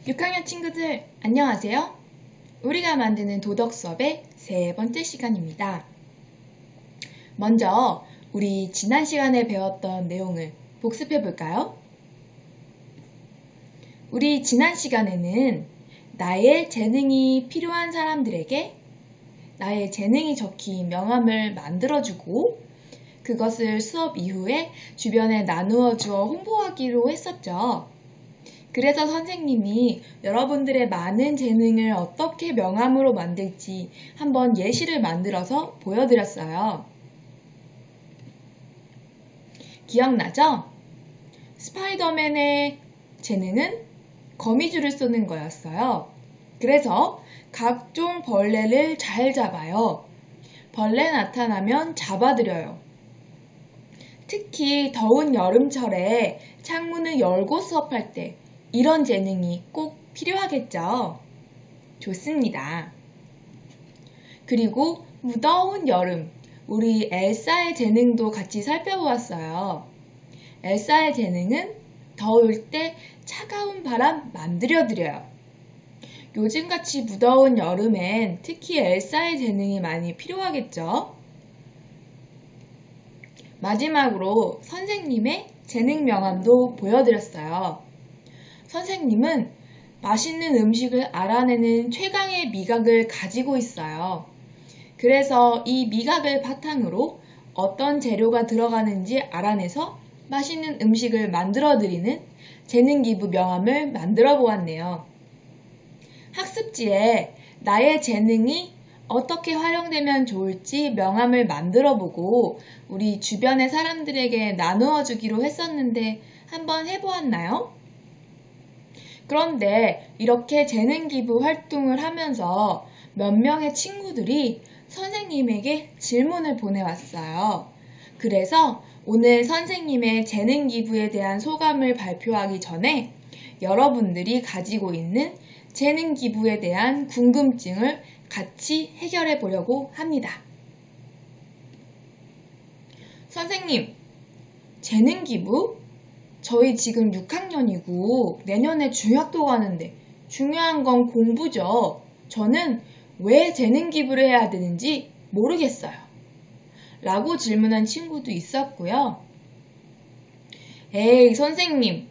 6학년 친구들, 안녕하세요. 우리가 만드는 도덕 수업의 세 번째 시간입니다. 먼저 우리 지난 시간에 배웠던 내용을 복습해 볼까요? 우리 지난 시간에는 나의 재능이 필요한 사람들에게 나의 재능이 적힌 명함을 만들어주고 그것을 수업 이후에 주변에 나누어 주어 홍보하기로 했었죠. 그래서 선생님이 여러분들의 많은 재능을 어떻게 명함으로 만들지 한번 예시를 만들어서 보여드렸어요. 기억나죠? 스파이더맨의 재능은 거미줄을 쏘는 거였어요. 그래서 각종 벌레를 잘 잡아요. 벌레 나타나면 잡아들여요. 특히 더운 여름철에 창문을 열고 수업할 때 이런 재능이 꼭 필요하겠죠? 좋습니다. 그리고 무더운 여름, 우리 엘사의 재능도 같이 살펴보았어요. 엘사의 재능은 더울 때 차가운 바람 만들어드려요. 요즘같이 무더운 여름엔 특히 엘사의 재능이 많이 필요하겠죠? 마지막으로 선생님의 재능 명함도 보여드렸어요. 선생님은 맛있는 음식을 알아내는 최강의 미각을 가지고 있어요. 그래서 이 미각을 바탕으로 어떤 재료가 들어가는지 알아내서 맛있는 음식을 만들어드리는 재능기부 명함을 만들어 보았네요. 학습지에 나의 재능이 어떻게 활용되면 좋을지 명함을 만들어 보고 우리 주변의 사람들에게 나누어 주기로 했었는데 한번 해보았나요? 그런데 이렇게 재능기부 활동을 하면서 몇 명의 친구들이 선생님에게 질문을 보내왔어요. 그래서 오늘 선생님의 재능기부에 대한 소감을 발표하기 전에 여러분들이 가지고 있는 재능기부에 대한 궁금증을 같이 해결해 보려고 합니다. 선생님, 재능기부? 저희 지금 6학년이고 내년에 중학교 가는데 중요한 건 공부죠. 저는 왜 재능기부를 해야 되는지 모르겠어요. 라고 질문한 친구도 있었고요. 에이, 선생님.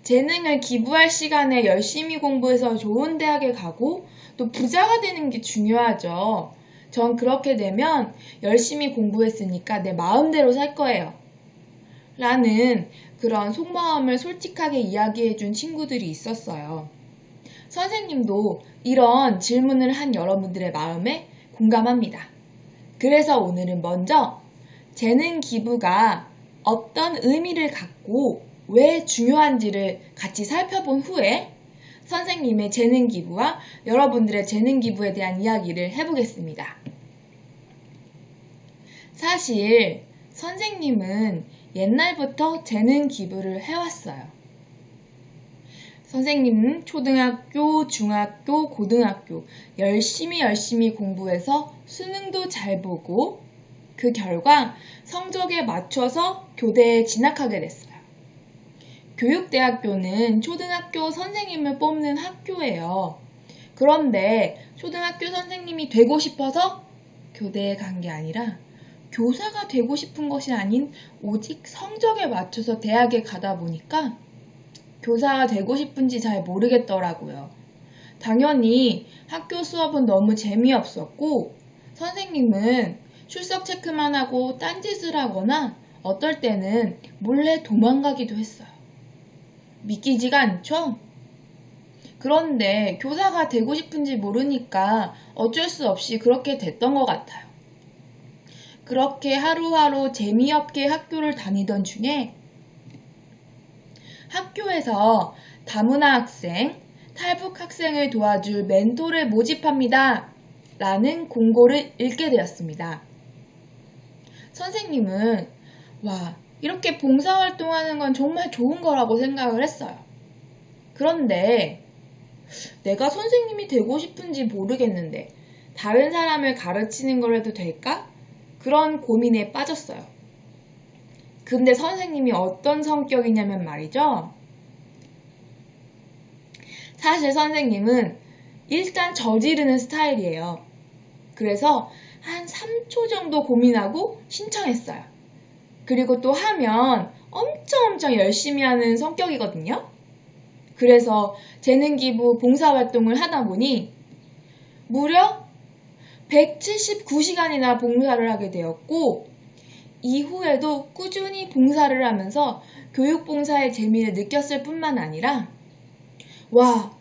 재능을 기부할 시간에 열심히 공부해서 좋은 대학에 가고 또 부자가 되는 게 중요하죠. 전 그렇게 되면 열심히 공부했으니까 내 마음대로 살 거예요. 라는 그런 속마음을 솔직하게 이야기해준 친구들이 있었어요. 선생님도 이런 질문을 한 여러분들의 마음에 공감합니다. 그래서 오늘은 먼저 재능 기부가 어떤 의미를 갖고 왜 중요한지를 같이 살펴본 후에 선생님의 재능 기부와 여러분들의 재능 기부에 대한 이야기를 해보겠습니다. 사실 선생님은 옛날부터 재능 기부를 해왔어요. 선생님은 초등학교, 중학교, 고등학교 열심히 공부해서 수능도 잘 보고 그 결과 성적에 맞춰서 교대에 진학하게 됐어요. 교육대학교는 초등학교 선생님을 뽑는 학교예요. 그런데 초등학교 선생님이 되고 싶어서 교대에 간 게 아니라 교사가 되고 싶은 것이 아닌 오직 성적에 맞춰서 대학에 가다 보니까 교사가 되고 싶은지 잘 모르겠더라고요. 당연히 학교 수업은 너무 재미없었고 선생님은 출석 체크만 하고 딴짓을 하거나 어떨 때는 몰래 도망가기도 했어요. 믿기지가 않죠? 그런데 교사가 되고 싶은지 모르니까 어쩔 수 없이 그렇게 됐던 것 같아요. 그렇게 하루하루 재미없게 학교를 다니던 중에 학교에서 다문화 학생, 탈북 학생을 도와줄 멘토를 모집합니다. 라는 공고를 읽게 되었습니다. 선생님은 이렇게 봉사활동하는 건 정말 좋은 거라고 생각을 했어요. 그런데 내가 선생님이 되고 싶은지 모르겠는데 다른 사람을 가르치는 걸 해도 될까? 그런 고민에 빠졌어요. 근데 선생님이 어떤 성격이냐면 말이죠. 사실 선생님은 일단 저지르는 스타일이에요. 그래서 한 3초 정도 고민하고 신청했어요. 그리고 또 하면 엄청 열심히 하는 성격이거든요. 그래서 재능기부 봉사활동을 하다 보니 무려 179시간이나 봉사를 하게 되었고, 이후에도 꾸준히 봉사를 하면서 교육봉사의 재미를 느꼈을 뿐만 아니라, 와,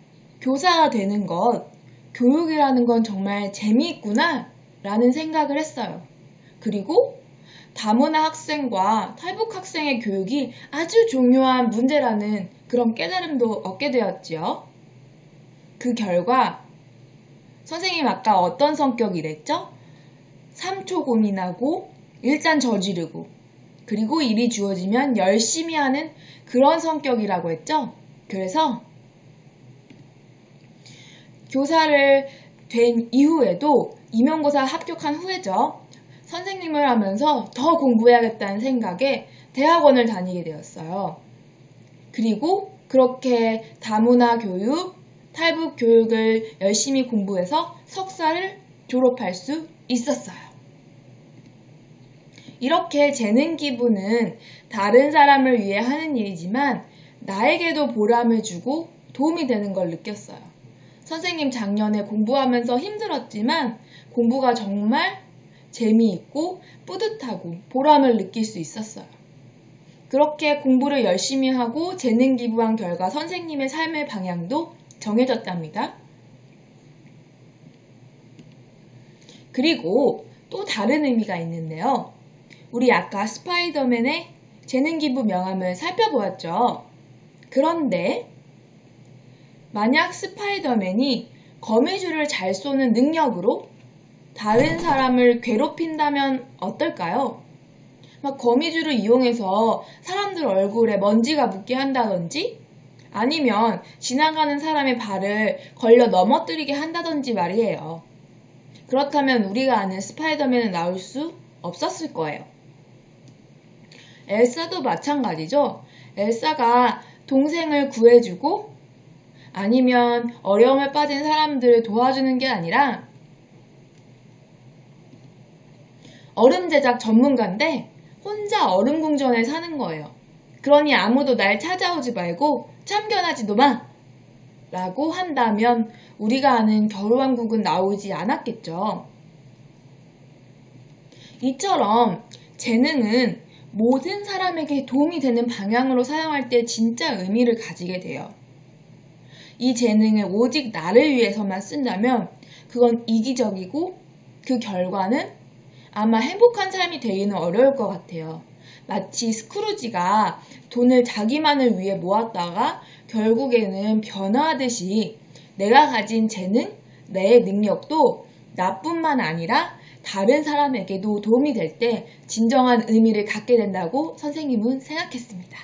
교사가 되는 것, 교육이라는 건 정말 재미있구나 라는 생각을 했어요. 그리고 다문화 학생과 탈북 학생의 교육이 아주 중요한 문제라는 그런 깨달음도 얻게 되었지요. 그 결과 선생님 아까 어떤 성격이랬죠? 3초 고민하고 일단 저지르고 그리고 일이 주어지면 열심히 하는 그런 성격이라고 했죠? 그래서 교사를 된 이후에도 임용고사 합격한 후에죠. 선생님을 하면서 더 공부해야겠다는 생각에 대학원을 다니게 되었어요. 그리고 그렇게 다문화 교육, 탈북 교육을 열심히 공부해서 석사를 졸업할 수 있었어요. 이렇게 재능 기부는 다른 사람을 위해 하는 일이지만 나에게도 보람을 주고 도움이 되는 걸 느꼈어요. 선생님 작년에 공부하면서 힘들었지만 공부가 정말 재미있고 뿌듯하고 보람을 느낄 수 있었어요. 그렇게 공부를 열심히 하고 재능 기부한 결과 선생님의 삶의 방향도 정해졌답니다. 그리고 또 다른 의미가 있는데요. 우리 아까 스파이더맨의 재능 기부 명함을 살펴보았죠. 그런데 만약 스파이더맨이 거미줄을 잘 쏘는 능력으로 다른 사람을 괴롭힌다면 어떨까요? 막 거미줄을 이용해서 사람들 얼굴에 먼지가 묻게 한다든지 아니면 지나가는 사람의 발을 걸려 넘어뜨리게 한다든지 말이에요. 그렇다면 우리가 아는 스파이더맨은 나올 수 없었을 거예요. 엘사도 마찬가지죠. 엘사가 동생을 구해주고 아니면 어려움에 빠진 사람들을 도와주는 게 아니라 얼음 제작 전문가인데 혼자 얼음 궁전에 사는 거예요. 그러니 아무도 날 찾아오지 말고 참견하지도 마! 라고 한다면 우리가 아는 겨울왕국은 나오지 않았겠죠. 이처럼 재능은 모든 사람에게 도움이 되는 방향으로 사용할 때 진짜 의미를 가지게 돼요. 이 재능을 오직 나를 위해서만 쓴다면 그건 이기적이고 그 결과는 아마 행복한 삶이 되기는 어려울 것 같아요. 마치 스크루지가 돈을 자기만을 위해 모았다가 결국에는 변화하듯이 내가 가진 재능, 내 능력도 나뿐만 아니라 다른 사람에게도 도움이 될 때 진정한 의미를 갖게 된다고 선생님은 생각했습니다.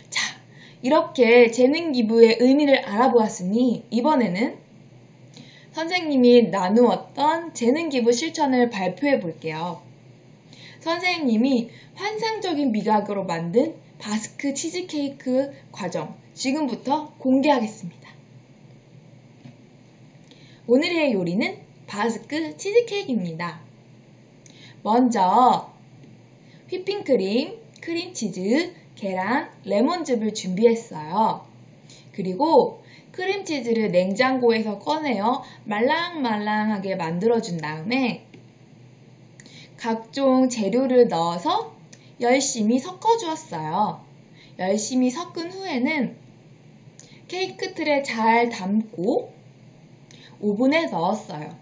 자, 이렇게 재능 기부의 의미를 알아보았으니 이번에는 선생님이 나누었던 재능 기부 실천을 발표해 볼게요. 선생님이 환상적인 미각으로 만든 바스크 치즈케이크 과정 지금부터 공개하겠습니다. 오늘의 요리는 바스크 치즈케이크입니다. 먼저 휘핑크림, 크림치즈, 계란, 레몬즙을 준비했어요. 그리고 크림치즈를 냉장고에서 꺼내어 말랑말랑하게 만들어준 다음에 각종 재료를 넣어서 열심히 섞어주었어요. 열심히 섞은 후에는 케이크 틀에 잘 담고 오븐에 넣었어요.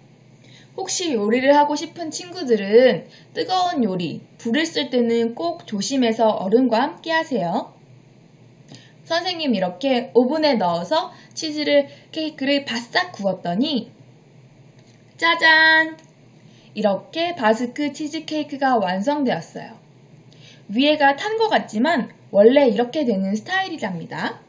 혹시 요리를 하고 싶은 친구들은 뜨거운 요리, 불을 쓸 때는 꼭 조심해서 얼음과 함께 하세요. 선생님 이렇게 오븐에 넣어서 케이크를 바싹 구웠더니 짜잔! 이렇게 바스크 치즈케이크가 완성되었어요. 위에가 탄 것 같지만 원래 이렇게 되는 스타일이랍니다.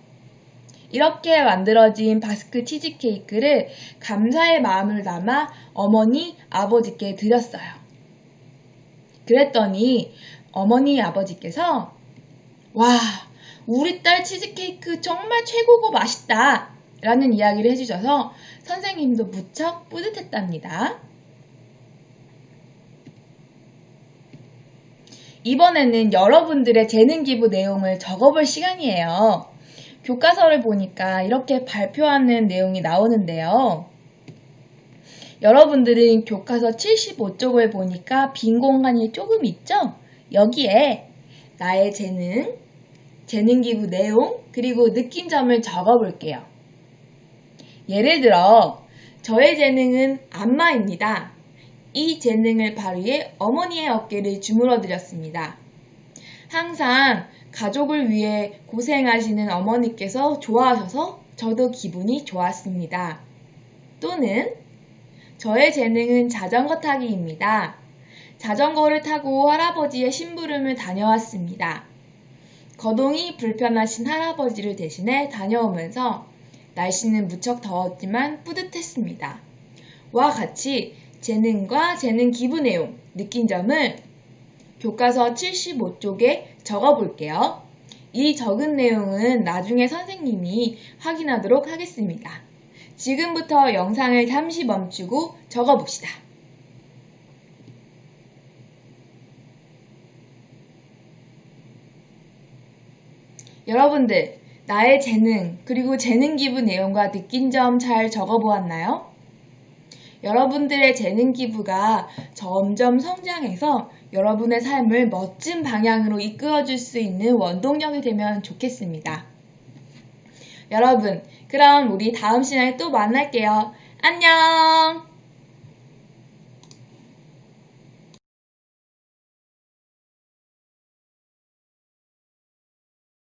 이렇게 만들어진 바스크 치즈케이크를 감사의 마음을 담아 어머니, 아버지께 드렸어요. 그랬더니 어머니, 아버지께서 와, 우리 딸 치즈케이크 정말 최고고 맛있다 라는 이야기를 해주셔서 선생님도 무척 뿌듯했답니다. 이번에는 여러분들의 재능 기부 내용을 적어볼 시간이에요. 교과서를 보니까 이렇게 발표하는 내용이 나오는데요. 여러분들은 교과서 75쪽을 보니까 빈 공간이 조금 있죠? 여기에 나의 재능, 재능 기부 내용, 그리고 느낀 점을 적어볼게요. 예를 들어 저의 재능은 안마입니다. 이 재능을 발휘해 어머니의 어깨를 주물어 드렸습니다. 항상 가족을 위해 고생하시는 어머니께서 좋아하셔서 저도 기분이 좋았습니다. 또는 저의 재능은 자전거 타기입니다. 자전거를 타고 할아버지의 심부름을 다녀왔습니다. 거동이 불편하신 할아버지를 대신해 다녀오면서 날씨는 무척 더웠지만 뿌듯했습니다. 와 같이 재능과 재능 기부 내용, 느낀 점을 교과서 75쪽에 적어볼게요. 이 적은 내용은 나중에 선생님이 확인하도록 하겠습니다. 지금부터 영상을 잠시 멈추고 적어봅시다. 여러분들, 나의 재능, 그리고 재능 기부 내용과 느낀 점 잘 적어보았나요? 여러분들의 재능 기부가 점점 성장해서 여러분의 삶을 멋진 방향으로 이끌어줄 수 있는 원동력이 되면 좋겠습니다. 여러분, 그럼 우리 다음 시간에 또 만날게요. 안녕!